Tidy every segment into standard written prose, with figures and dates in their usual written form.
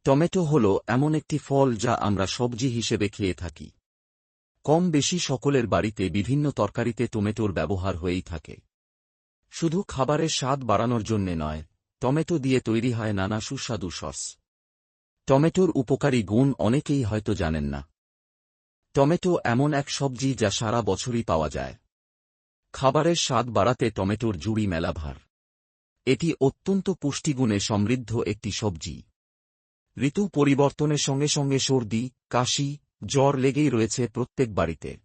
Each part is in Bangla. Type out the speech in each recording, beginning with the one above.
টমেটো হল এমন একটি ফল যা আমরা সবজি হিসেবে খেয়ে থাকি। কম বেশি সকলের বাড়িতে বিভিন্ন তরকারিতে টমেটোর ব্যবহার হয়েই থাকে। শুধু খাবারের স্বাদ বাড়ানোর জন্যে নয়, টমেটো দিয়ে তৈরি হয় নানা সুস্বাদু সস। টমেটোর উপকারী গুণ অনেকেই হয়তো জানেন না। টমেটো এমন এক সবজি যা সারা বছরই পাওয়া যায়। খাবারের স্বাদ বাড়াতে টমেটোর জুড়ি মেলা ভার। এটি অত্যন্ত পুষ্টিগুণে সমৃদ্ধ একটি সবজি। ঋতু পরিবর্তনের সঙ্গে সঙ্গে সর্দি, কাশি, জ্বর লেগেই রয়েছে প্রত্যেক বাড়িতে।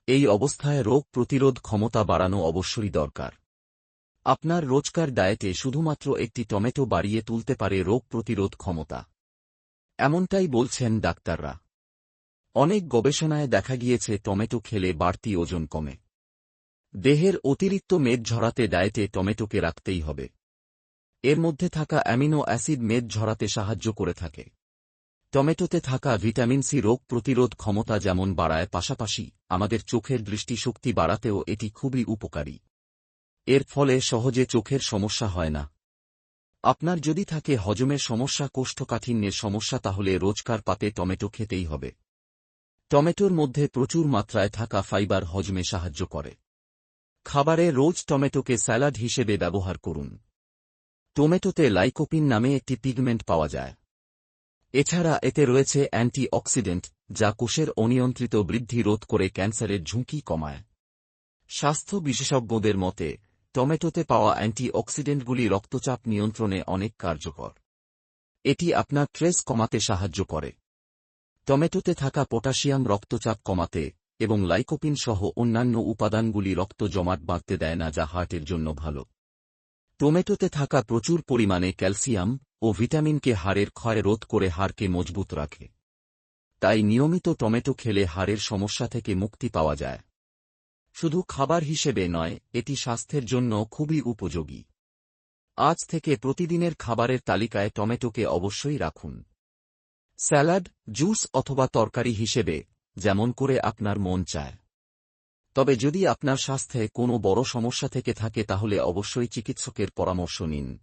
এই অবস্থায় রোগ প্রতিরোধ ক্ষমতা বাড়ানো অবশ্যই দরকার। আপনার রোজকার ডায়েটে শুধুমাত্র একটি টমেটো বাড়িয়ে তুলতে পারে রোগ প্রতিরোধ ক্ষমতা। এমনটাই বলছেন ডাক্তাররা। অনেক গবেষণায় দেখা গিয়েছে টমেটো খেলে বাড়তি ওজন কমে। দেহের অতিরিক্ত মেদ ঝরাতে ডায়েটে টমেটোকে রাখতেই হবে। এর মধ্যে থাকা অ্যামিনো অ্যাসিড মেদ ঝরাতে সাহায্য করে থাকে। টমেটোতে থাকা ভিটামিন সি রোগ প্রতিরোধ ক্ষমতা যেমন বাড়ায়, পাশাপাশি আমাদের চোখের দৃষ্টিশক্তি বাড়াতেও এটি খুবই উপকারী। এর ফলে সহজে চোখের সমস্যা হয় না। আপনার যদি থাকে হজমের সমস্যা, কোষ্ঠকাঠিন্যের সমস্যা, তাহলে রোজকার পাতে টমেটো খেতেই হবে। টমেটোর মধ্যে প্রচুর মাত্রায় থাকা ফাইবার হজমে সাহায্য করে। খাবারে রোজ টমেটোকে স্যালাড হিসেবে ব্যবহার করুন। টমেটোতে লাইকোপিন নামে একটি পিগমেন্ট পাওয়া যায়। এছাড়া এতে রয়েছে অ্যান্টিঅক্সিডেন্ট, যা কোষের অনিয়ন্ত্রিত বৃদ্ধি রোধ করে ক্যান্সারের ঝুঁকি কমায়। স্বাস্থ্য বিশেষজ্ঞদের মতে টমেটোতে পাওয়া অ্যান্টিঅক্সিডেন্টগুলি রক্তচাপ নিয়ন্ত্রণে অনেক কার্যকর। এটি আপনার স্ট্রেস কমাতে সাহায্য করে। টমেটোতে থাকা পটাশিয়াম রক্তচাপ কমাতে এবং লাইকোপিন সহ অন্যান্য উপাদানগুলি রক্ত জমাট বাঁধতে দেয় না, যা হার্টের জন্য ভালো। টমেটোতে থাকা প্রচুর পরিমাণে ক্যালসিয়াম ও ভিটামিনকে হাড়ের ক্ষয় রোধ করে হাড়কে মজবুত রাখে। তাই নিয়মিত টমেটো খেলে হাড়ের সমস্যা থেকে মুক্তি পাওয়া যায়। শুধু খাবার হিসেবে নয়, এটি স্বাস্থ্যের জন্য খুবই উপযোগী। আজ থেকে প্রতিদিনের খাবারের তালিকায় টমেটোকে অবশ্যই রাখুন। স্যালাড, জুস অথবা তরকারি হিসেবে, যেমন করে আপনার মন চায়। তবে যদি আপনার স্বাস্থ্যে কোনো বড় সমস্যা থেকে থাকে তাহলে অবশ্যই চিকিৎসকের পরামর্শ নিন।